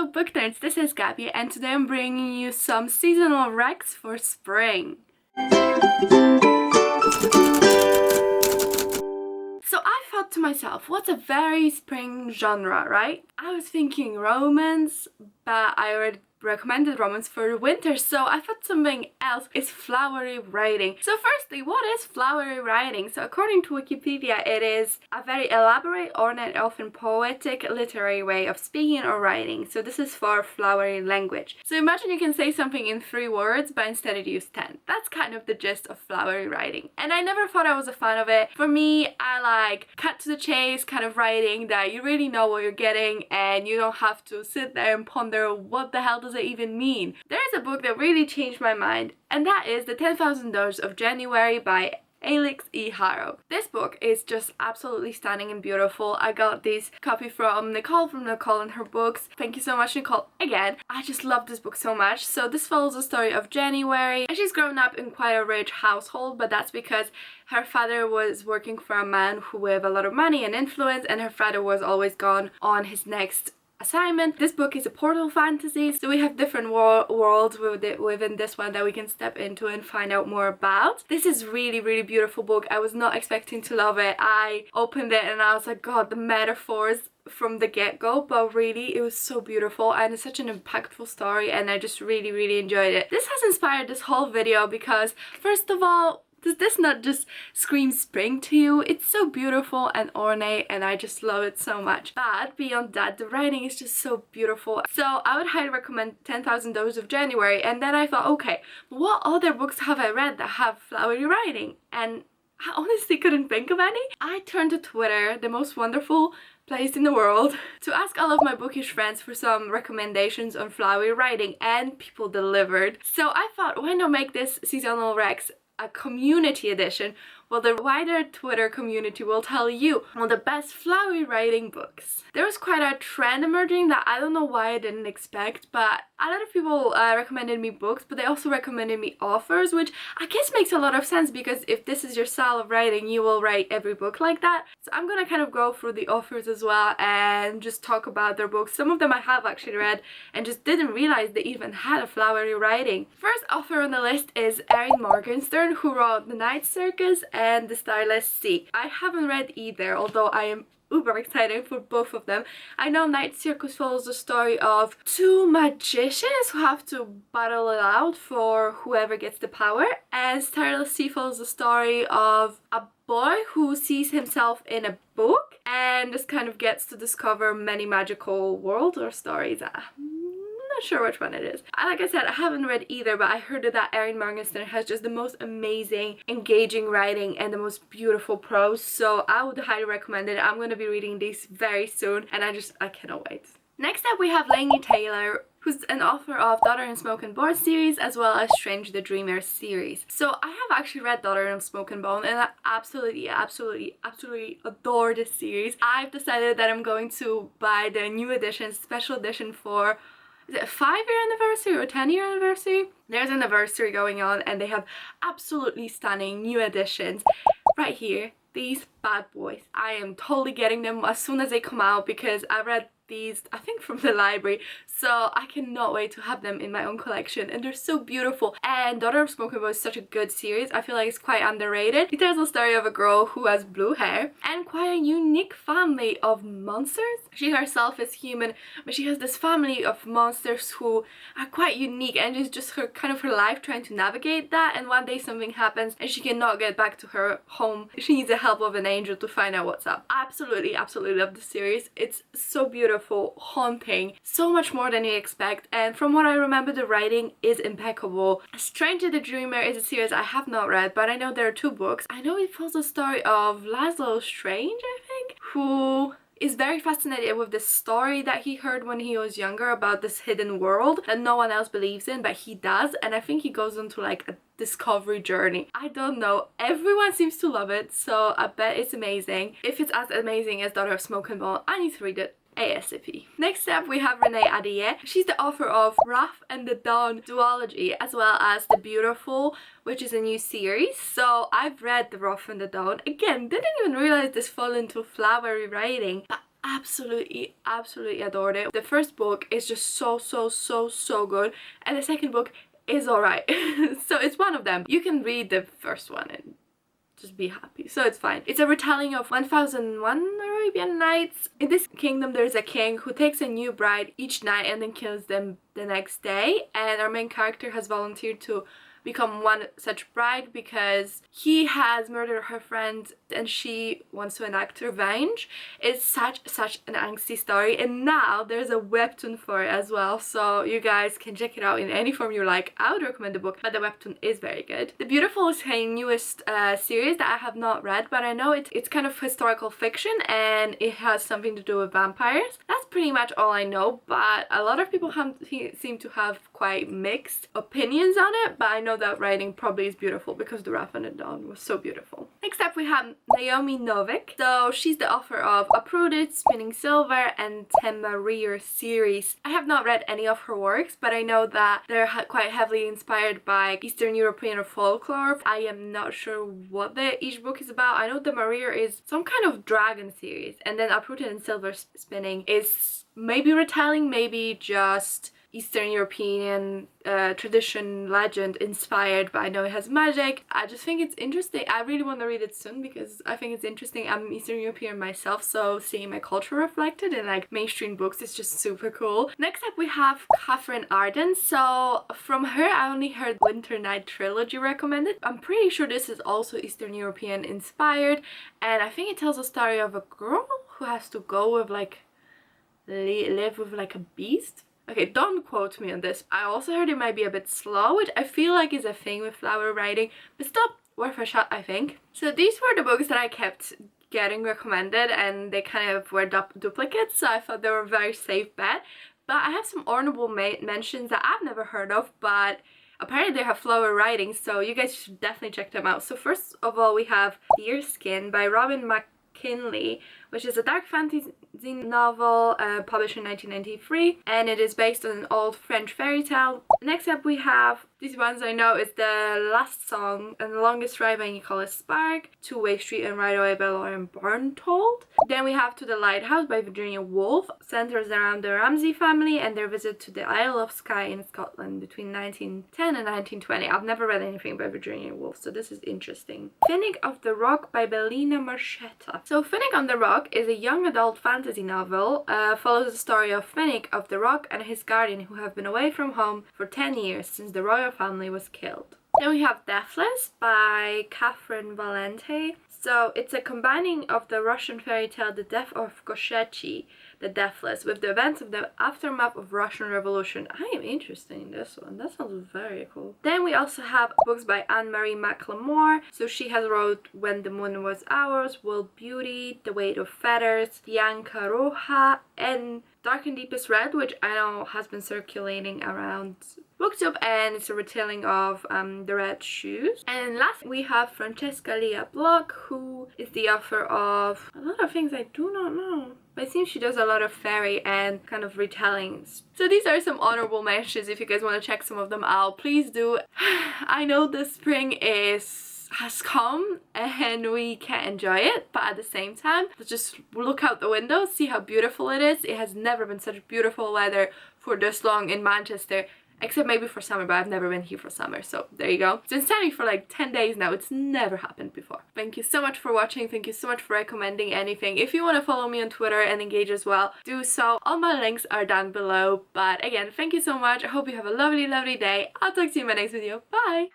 Hello book nerds, this is Gabby and today I'm bringing you some seasonal recs for spring. So I thought to myself, what's a very spring genre, right? I was thinking romance, but I already recommended romance for the winter, so I thought something else is flowery writing. So firstly, what is flowery writing? So according to Wikipedia, it is a very elaborate, ornate, often poetic literary way of speaking or writing. So this is for flowery language. So imagine you can say something in 3 words, but instead it used 10. That's kind of the gist of flowery writing. And I never thought I was a fan of it. For me, I like cut to the chase kind of writing that you really know what you're getting and you don't have to sit there and ponder what the hell does it even mean. There is a book that really changed my mind, and that is The 10,000 Days of January by Alex E. Harrow. This book is just absolutely stunning and beautiful. I got this copy from Nicole and her books. Thank you so much, Nicole, again. I just love this book so much. So this follows the story of January, and she's grown up in quite a rich household, but that's because her father was working for a man who with a lot of money and influence, and her father was always gone on his next assignment. This book is a portal fantasy, so we have different worlds within this one that we can step into and find out more about. This is really beautiful book. I was not expecting to love it. I opened it and I was like, god, the metaphors from the get-go, but really it was so beautiful and it's such an impactful story, and I just really enjoyed it. This has inspired this whole video because first of all, does this not just scream spring to you? It's so beautiful and ornate and I just love it so much. But beyond that, the writing is just so beautiful. So I would highly recommend 10,000 Days of January. And then I thought, okay, what other books have I read that have flowery writing? And I honestly couldn't think of any. I turned to Twitter, the most wonderful place in the world, to ask all of my bookish friends for some recommendations on flowery writing, and people delivered. So I thought, why not make this seasonal recs a community edition? Well, the wider Twitter community will tell you one of the best flowery writing books. There was quite a trend emerging that I don't know why I didn't expect, but a lot of people recommended me books, but they also recommended me authors, which I guess makes a lot of sense because if this is your style of writing, you will write every book like that. So I'm gonna kind of go through the authors as well and just talk about their books. Some of them I have actually read and just didn't realize they even had a flowery writing. First author on the list is Erin Morgenstern, who wrote The Night Circus and The Starless Sea. I haven't read either, although I am uber excited for both of them. I know Night Circus follows the story of 2 magicians who have to battle it out for whoever gets the power, and Starless Sea follows the story of a boy who sees himself in a book and just kind of gets to discover many magical worlds or stories. Not sure which one it is. Like I said, I haven't read either, but I heard that Erin Morgenstern has just the most amazing, engaging writing and the most beautiful prose, so I would highly recommend it. I'm going to be reading these very soon and I cannot wait. Next up we have Laini Taylor, who's an author of Daughter in Smoke and Bone series as well as Strange the Dreamer series. So I have actually read Daughter in Smoke and Bone and I absolutely adore this series. I've decided that I'm going to buy the new edition, special edition for, is it a 5-year anniversary or a 10-year anniversary? There's an anniversary going on and they have absolutely stunning new editions right here. These bad boys. I am totally getting them as soon as they come out because I read these, I think, from the library, so I cannot wait to have them in my own collection, and they're so beautiful. And Daughter of Smoke and Bone is such a good series. I feel like it's quite underrated. It tells the story of a girl who has blue hair and quite a unique family of monsters. She herself is human, but she has this family of monsters who are quite unique, and it's just her kind of her life trying to navigate that. And one day something happens and she cannot get back to her home. She needs the help of an angel to find out what's up. Absolutely love the series. It's so beautiful, haunting, so much more than you expect, and from what I remember the writing is impeccable. Stranger the Dreamer is a series I have not read, but I know there are 2 books. I know it follows the story of Laszlo Strange, I think, who is very fascinated with the story that he heard when he was younger about this hidden world that no one else believes in, but he does, and I think he goes into like a discovery journey. I don't know, everyone seems to love it, so I bet it's amazing. If it's as amazing as Daughter of Smoke and Bone, I need to read it ASAP. Next up we have Renee Ahdieh. She's the author of Wrath and the Dawn duology as well as The Beautiful, which is a new series. So I've read The Wrath and the Dawn. Again, didn't even realize this fell into flowery writing, but absolutely adored it. The first book is just so good, and the second book is alright. So it's one of them. You can read the first one and just be happy, so it's fine. It's a retelling of 1001 Arabian Nights. In this kingdom there's a king who takes a new bride each night and then kills them the next day, and our main character has volunteered to become one such bride because he has murdered her friend and she wants to enact revenge. It's such an angsty story, and now there's a webtoon for it as well, so you guys can check it out in any form you like. I would recommend the book, but the webtoon is very good. The Beautiful is her newest series that I have not read, but I know it's kind of historical fiction and it has something to do with vampires. That's pretty much all I know, but a lot of people seem to have quite mixed opinions on it, but I know that writing probably is beautiful because the Wrath and the Dawn was so beautiful. Next up we have Naomi Novik. So she's the author of Uprooted, Spinning Silver, and Temarir series. I have not read any of her works, but I know that they're quite heavily inspired by Eastern European folklore. I am not sure what each book is about. I know Temarir is some kind of dragon series, and then Uprooted and Silver Spinning is maybe retelling, maybe just Eastern European tradition, legend inspired, but I know it has magic. I just think it's interesting. I really want to read it soon because I think it's interesting. I'm Eastern European myself, so seeing my culture reflected in like mainstream books is just super cool. Next up we have Catherine Arden. So from her I only heard Winter Night trilogy recommended. I'm pretty sure this is also Eastern European inspired, and I think it tells a story of a girl who has to go with like live with like a beast. Okay, don't quote me on this. I also heard it might be a bit slow, which I feel like is a thing with flower writing, but still worth a shot, I think. So these were the books that I kept getting recommended, and they kind of were duplicates, so I thought they were a very safe bet. But I have some honorable mentions that I've never heard of, but apparently they have flower writing, so you guys should definitely check them out. So first of all we have Deerskin by Robin McKinley, which is a dark fantasy novel published in 1993, and it is based on an old French fairy tale. Next up we have, these ones I know, is The Last Song and The Longest Ride by Nicholas Spark, Two-Way Street and Ride Away by Lauren Barntold. Then we have To the Lighthouse by Virginia Woolf, centers around the Ramsay family and their visit to the Isle of Skye in Scotland between 1910 and 1920. I've never read anything by Virginia Woolf, so this is interesting. Finnick of the Rock by Bellina Marchetta. So Finnick on the Rock is a young adult fantasy novel, follows the story of Finnick of the Rock and his guardian who have been away from home for 10 years since the royal family was killed. Then we have Deathless by Catherine Valente. So it's a combining of the Russian fairy tale The Death of Koshechi, the Deathless, with the events of the aftermath of Russian Revolution. I am interested in this one. That sounds very cool. Then we also have books by Anne-Marie McLemore. So she has wrote When the Moon Was Ours, World Beauty, The Weight of Feathers, Bianca Roja, and Dark and Deepest Red, which I know has been circulating around booktube, and it's a retelling of The Red Shoes. And last we have Francesca Lia Block, who is the author of a lot of things I do not know, but it seems she does a lot of fairy and kind of retellings. So these are some honorable mentions. If you guys want to check some of them out, please do. I know the spring has come and we can't enjoy it, but at the same time, let's just look out the window, see how beautiful it is. It has never been such beautiful weather for this long in Manchester, except maybe for summer, but I've never been here for summer, so there you go. It's been sunny for like 10 days now. It's never happened before. Thank you so much for watching. Thank you so much for recommending anything. If you want to follow me on Twitter and engage as well, do so. All my links are down below. But again, thank you so much. I hope you have a lovely day. I'll talk to you in my next video. Bye!